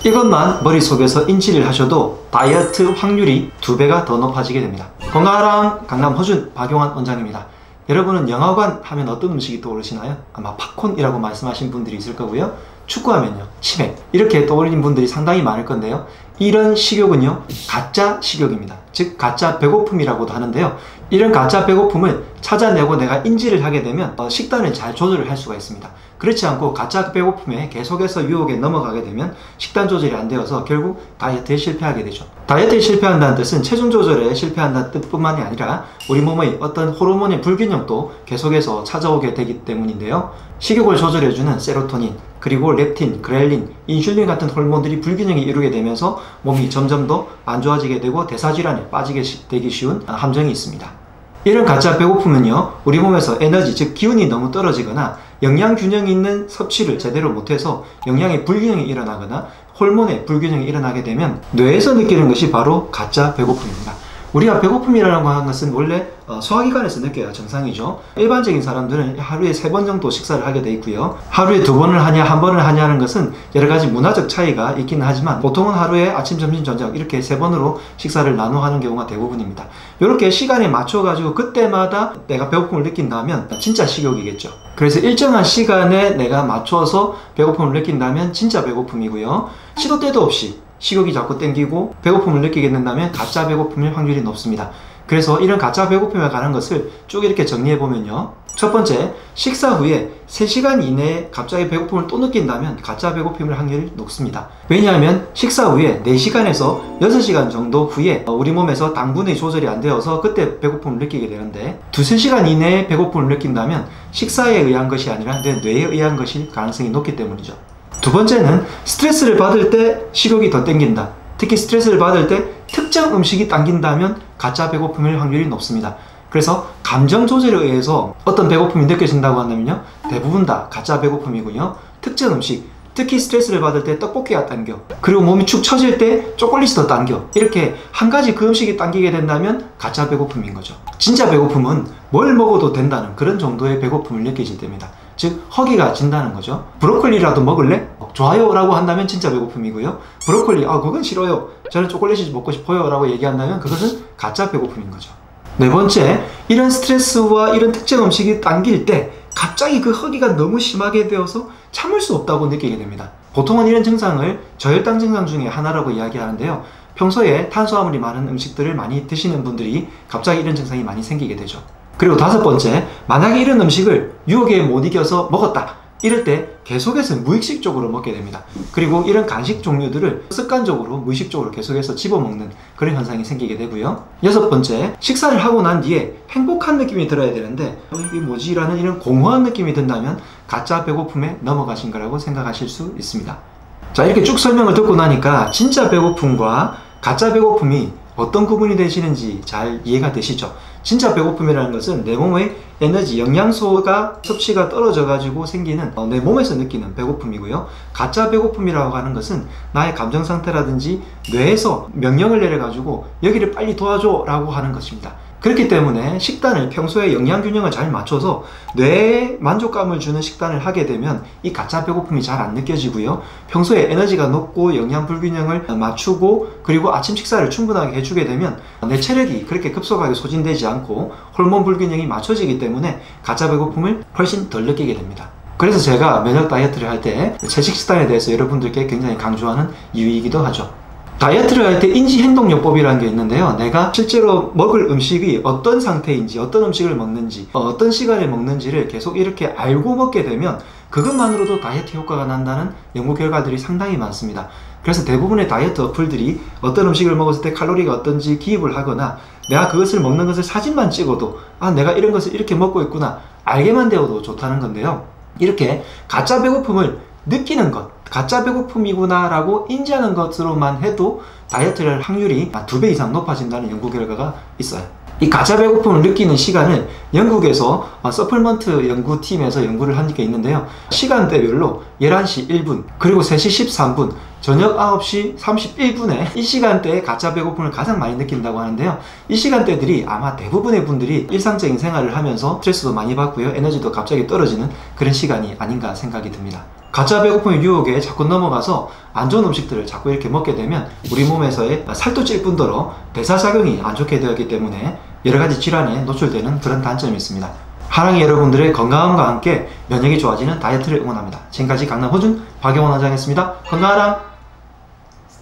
이것만 머릿속에서 인지를 하셔도 다이어트 확률이 2배가 더 높아지게 됩니다. 건강하랑 강남 허준 박용환 원장입니다. 여러분은 영화관 하면 어떤 음식이 떠오르시나요? 아마 팝콘이라고 말씀하신 분들이 있을 거고요. 축구하면요, 치맥, 이렇게 떠올리는 분들이 상당히 많을 건데요. 이런 식욕은요, 가짜 식욕입니다. 즉 가짜 배고픔이라고도 하는데요. 이런 가짜 배고픔을 찾아내고 내가 인지를 하게 되면 식단을 잘 조절을 할 수가 있습니다. 그렇지 않고 가짜 배고픔에 계속해서 유혹에 넘어가게 되면 식단 조절이 안 되어서 결국 다이어트에 실패하게 되죠. 다이어트에 실패한다는 뜻은 체중 조절에 실패한다는 뜻뿐만이 아니라 우리 몸의 어떤 호르몬의 불균형도 계속해서 찾아오게 되기 때문인데요. 식욕을 조절해주는 세로토닌, 그리고 렙틴, 그렐린, 인슐린 같은 호르몬들이 불균형이 이루게 되면서 몸이 점점 더 안 좋아지게 되고 대사질환에 빠지게 되기 쉬운 함정이 있습니다. 이런 가짜 배고픔은요, 우리 몸에서 에너지, 즉 기운이 너무 떨어지거나 영양 균형이 있는 섭취를 제대로 못해서 영양의 불균형이 일어나거나 호르몬의 불균형이 일어나게 되면 뇌에서 느끼는 것이 바로 가짜 배고픔입니다. 우리가 배고픔이라고 하는 것은 원래 소화기관에서 느껴야 정상이죠. 일반적인 사람들은 하루에 3번 정도 식사를 하게 돼 있고요. 하루에 2번을 하냐 1번을 하냐는 것은 여러 가지 문화적 차이가 있기는 하지만 보통은 하루에 아침, 점심, 저녁 이렇게 3번으로 식사를 나눠 하는 경우가 대부분입니다. 이렇게 시간에 맞춰 가지고 그때마다 내가 배고픔을 느낀다면 진짜 식욕이겠죠. 그래서 일정한 시간에 내가 맞춰서 배고픔을 느낀다면 진짜 배고픔이고요. 시도 때도 없이 식욕이 자꾸 땡기고 배고픔을 느끼게 된다면 가짜 배고픔일 확률이 높습니다. 그래서 이런 가짜 배고픔에 관한 것을 쭉 이렇게 정리해 보면요, 첫 번째, 식사 후에 3시간 이내에 갑자기 배고픔을 또 느낀다면 가짜 배고픔일 확률이 높습니다. 왜냐하면 식사 후에 4시간에서 6시간 정도 후에 우리 몸에서 당분의 조절이 안 되어서 그때 배고픔을 느끼게 되는데 2~3시간 이내에 배고픔을 느낀다면 식사에 의한 것이 아니라 내 뇌에 의한 것일 가능성이 높기 때문이죠. 두 번째는 스트레스를 받을 때 식욕이 더 땡긴다. 특히 스트레스를 받을 때 특정 음식이 당긴다면 가짜 배고픔일 확률이 높습니다. 그래서 감정 조절에 의해서 어떤 배고픔이 느껴진다고 한다면요, 대부분 다 가짜 배고픔이고요. 특정 음식, 특히 스트레스를 받을 때 떡볶이가 당겨, 그리고 몸이 축 처질 때 초콜릿이 더 당겨, 이렇게 한 가지 그 음식이 당기게 된다면 가짜 배고픔인 거죠. 진짜 배고픔은 뭘 먹어도 된다는 그런 정도의 배고픔을 느끼실 때입니다. 즉 허기가 진다는 거죠. 브로콜리라도 먹을래? 좋아요 라고 한다면 진짜 배고픔이고요. 브로콜리 그건 싫어요, 저는 초콜릿이 먹고 싶어요 라고 얘기한다면 그것은 가짜 배고픔인 거죠. 네 번째, 이런 스트레스와 이런 특정 음식이 당길 때 갑자기 그 허기가 너무 심하게 되어서 참을 수 없다고 느끼게 됩니다. 보통은 이런 증상을 저혈당 증상 중에 하나라고 이야기하는데요. 평소에 탄수화물이 많은 음식들을 많이 드시는 분들이 갑자기 이런 증상이 많이 생기게 되죠. 그리고 다섯 번째, 만약에 이런 음식을 유혹에 못 이겨서 먹었다, 이럴 때 계속해서 무의식적으로 먹게 됩니다. 그리고 이런 간식 종류들을 습관적으로 무의식적으로 계속해서 집어먹는 그런 현상이 생기게 되고요. 여섯 번째, 식사를 하고 난 뒤에 행복한 느낌이 들어야 되는데 이게 뭐지? 라는 이런 공허한 느낌이 든다면 가짜 배고픔에 넘어가신 거라고 생각하실 수 있습니다. 자, 이렇게 쭉 설명을 듣고 나니까 진짜 배고픔과 가짜 배고픔이 어떤 구분이 되시는지 잘 이해가 되시죠? 진짜 배고픔이라는 것은 내 몸의 에너지, 영양소가 섭취가 떨어져 가지고 생기는 내 몸에서 느끼는 배고픔이고요. 가짜 배고픔이라고 하는 것은 나의 감정 상태라든지 뇌에서 명령을 내려 가지고 여기를 빨리 도와줘 라고 하는 것입니다. 그렇기 때문에 식단을 평소에 영양 균형을 잘 맞춰서 뇌에 만족감을 주는 식단을 하게 되면 이 가짜 배고픔이 잘 안 느껴지고요. 평소에 에너지가 높고 영양 불균형을 맞추고 그리고 아침 식사를 충분하게 해주게 되면 내 체력이 그렇게 급속하게 소진되지 않고 호르몬 불균형이 맞춰지기 때문에 가짜 배고픔을 훨씬 덜 느끼게 됩니다. 그래서 제가 면역 다이어트를 할 때 채식 식단에 대해서 여러분들께 굉장히 강조하는 이유이기도 하죠. 다이어트를 할 때 인지행동요법이라는 게 있는데요. 내가 실제로 먹을 음식이 어떤 상태인지, 어떤 음식을 먹는지, 어떤 시간에 먹는지를 계속 이렇게 알고 먹게 되면 그것만으로도 다이어트 효과가 난다는 연구 결과들이 상당히 많습니다. 그래서 대부분의 다이어트 어플들이 어떤 음식을 먹었을 때 칼로리가 어떤지 기입을 하거나 내가 그것을 먹는 것을 사진만 찍어도 내가 이런 것을 이렇게 먹고 있구나 알게만 되어도 좋다는 건데요. 이렇게 가짜 배고픔을 느끼는 것, 가짜 배고픔이구나 라고 인지하는 것으로만 해도 다이어트를 확률이 2배 이상 높아진다는 연구 결과가 있어요. 이 가짜 배고픔을 느끼는 시간을 영국에서 서플먼트 연구팀에서 연구를 한 게 있는데요. 시간대별로 11시 1분, 그리고 3시 13분, 저녁 9시 31분에 이 시간대에 가짜 배고픔을 가장 많이 느낀다고 하는데요. 이 시간대들이 아마 대부분의 분들이 일상적인 생활을 하면서 스트레스도 많이 받고요. 에너지도 갑자기 떨어지는 그런 시간이 아닌가 생각이 듭니다. 가짜 배고픔의 유혹에 자꾸 넘어가서 안 좋은 음식들을 자꾸 이렇게 먹게 되면 우리 몸에서의 살도 찔 뿐더러 대사작용이 안 좋게 되었기 때문에 여러가지 질환에 노출되는 그런 단점이 있습니다. 하랑이 여러분들의 건강함과 함께 면역이 좋아지는 다이어트를 응원합니다. 지금까지 강남 허준 박영원 원장이었습니다. 건강하랑!